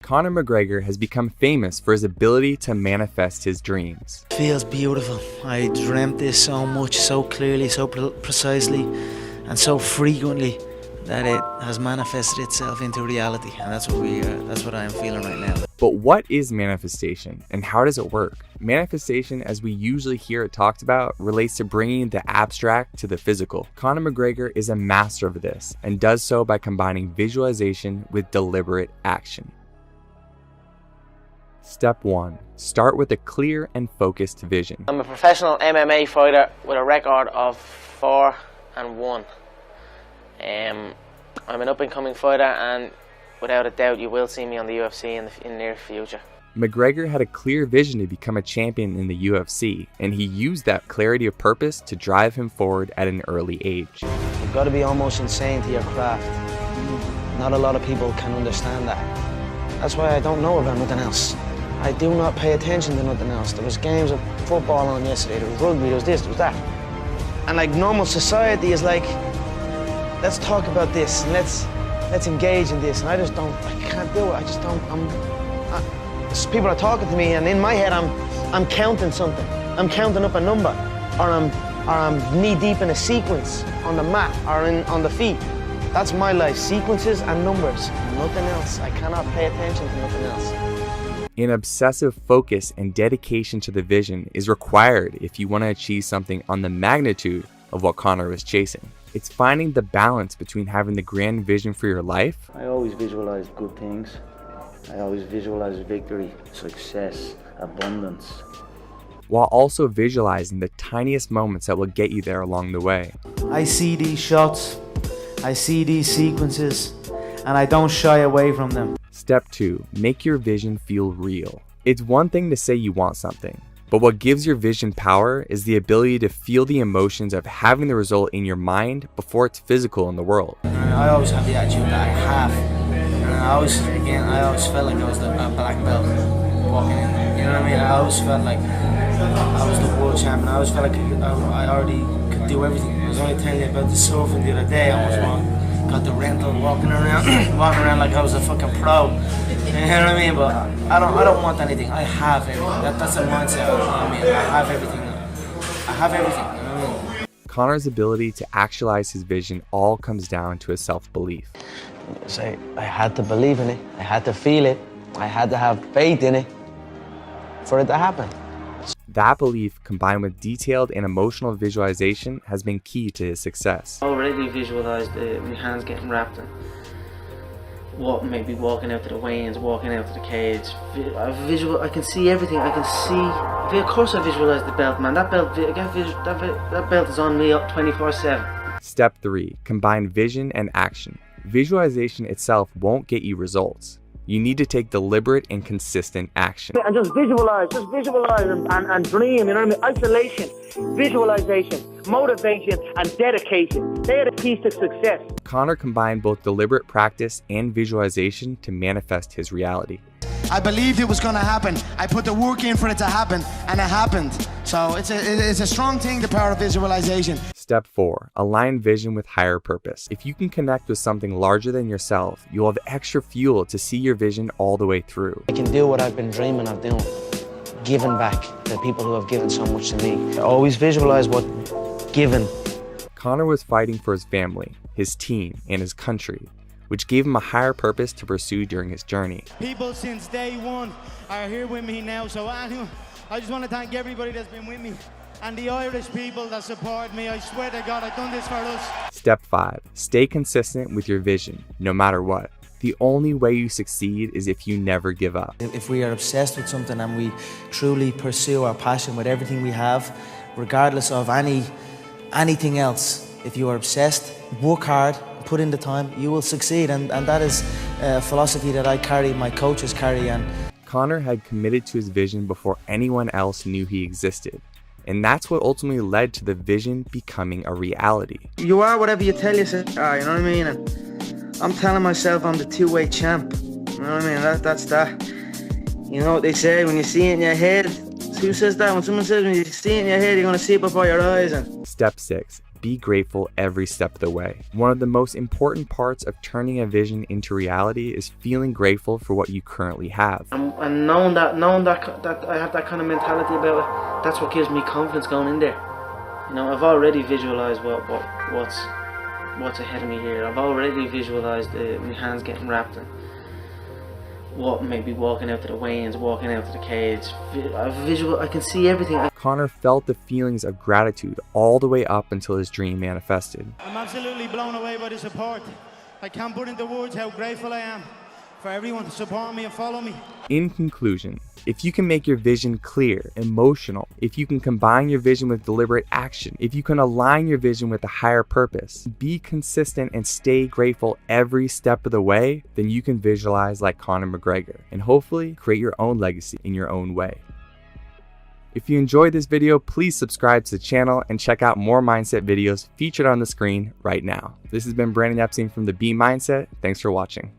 Conor McGregor has become famous for his ability to manifest his dreams. Feels beautiful. I dreamt this so much, so clearly, so precisely, and so frequently that it has manifested itself into reality, and that's what I am feeling right now. But what is manifestation, and how does it work? Manifestation, as we usually hear it talked about, relates to bringing the abstract to the physical. Conor McGregor is a master of this, and does so by combining visualization with deliberate action. Step 1. Start with a clear and focused vision. I'm a professional MMA fighter with a record of 4-1. I'm an up-and-coming fighter, and without a doubt you will see me on the UFC in the near future. McGregor had a clear vision to become a champion in the UFC, and he used that clarity of purpose to drive him forward at an early age. You've got to be almost insane to your craft. Not a lot of people can understand that. That's why I don't know about nothing else. I do not pay attention to nothing else. There was games of football on yesterday, there was rugby, there was this, there was that. And like normal society is like, let's talk about this, and let's engage in this, and I can't do it, I just don't, people are talking to me, and in my head I'm counting something. I'm counting up a number, or I'm knee deep in a sequence on the mat, or on the feet. That's my life, sequences and numbers, nothing else. I cannot pay attention to nothing else. An obsessive focus and dedication to the vision is required if you want to achieve something on the magnitude of what Conor was chasing. It's finding the balance between having the grand vision for your life. I always visualize good things. I always visualize victory, success, abundance, while also visualizing the tiniest moments that will get you there along the way. I see these shots, I see these sequences, and I don't shy away from them. Step 2. Make your vision feel real. It's one thing to say you want something, but what gives your vision power is the ability to feel the emotions of having the result in your mind before it's physical in the world. I always have the attitude that I have. And I always felt like I was a black belt walking in. You know what I mean? I always felt like I was the world champion. I always felt like I already could do everything. I was only telling you about the surfing the other day. I almost got the rental, walking around like I was a fucking pro. You know what I mean? But I don't want anything. I have everything. That's the mindset. You know what I mean? I have everything. I have everything. You know what I mean? Conor's ability to actualize his vision all comes down to his self-belief. Say, I had to believe in it. I had to feel it. I had to have faith in it for it to happen. That belief, combined with detailed and emotional visualization, has been key to his success. I already visualised my hands getting wrapped and maybe walking out to the weigh-ins, walking out to the cage. I can see everything. I can see. Of course, I visualised the belt, man. That belt is on me up 24/7. Step 3. Combine vision and action. Visualization itself won't get you results. You need to take deliberate and consistent action. And just visualize and dream, you know what I mean? Isolation, visualization, motivation, and dedication. They are the keys to success. Conor combined both deliberate practice and visualization to manifest his reality. I believed it was going to happen. I put the work in for it to happen, and it happened. So it's a strong thing, the power of visualization. Step 4. Align vision with higher purpose. If you can connect with something larger than yourself, you'll have extra fuel to see your vision all the way through. I can do what I've been dreaming of doing, giving back to people who have given so much to me. I always visualize what given. Conor was fighting for his family, his team, and his country, which gave him a higher purpose to pursue during his journey. People since day one are here with me now, so anyway, I just want to thank everybody that's been with me. And the Irish people that support me. I swear to God, I've done this for us. Step 5. Stay consistent with your vision, no matter what. The only way you succeed is if you never give up. If we are obsessed with something and we truly pursue our passion with everything we have, regardless of anything else, if you are obsessed, work hard, put in the time, you will succeed. And that is a philosophy that I carry, my coaches carry. And Conor had committed to his vision before anyone else knew he existed. And that's what ultimately led to the vision becoming a reality. You are whatever you tell yourself, you know what I mean? And I'm telling myself I'm the two-way champ. You know what I mean? That's that. You know what they say, when you see it in your head. Who says that? When someone says when you see it in your head, you're going to see it before your eyes. And Step 6. be grateful every step of the way. One of the most important parts of turning a vision into reality is feeling grateful for what you currently have. And knowing that I have that kind of mentality about it, that's what gives me confidence going in there. You know, I've already visualized what's ahead of me here. I've already visualized my hands getting wrapped and what maybe walking out to the weigh-ins, walking out to the cage. I can see everything. Conor felt the feelings of gratitude all the way up until his dream manifested. I'm absolutely blown away by the support. I can't put into words how grateful I am for everyone to support me and follow me. In conclusion, if you can make your vision clear, emotional, if you can combine your vision with deliberate action, if you can align your vision with a higher purpose, be consistent and stay grateful every step of the way, then you can visualize like Conor McGregor and hopefully create your own legacy in your own way. If you enjoyed this video, please subscribe to the channel and check out more mindset videos featured on the screen right now. This has been Brandon Epstein from The B Mindset. Thanks for watching.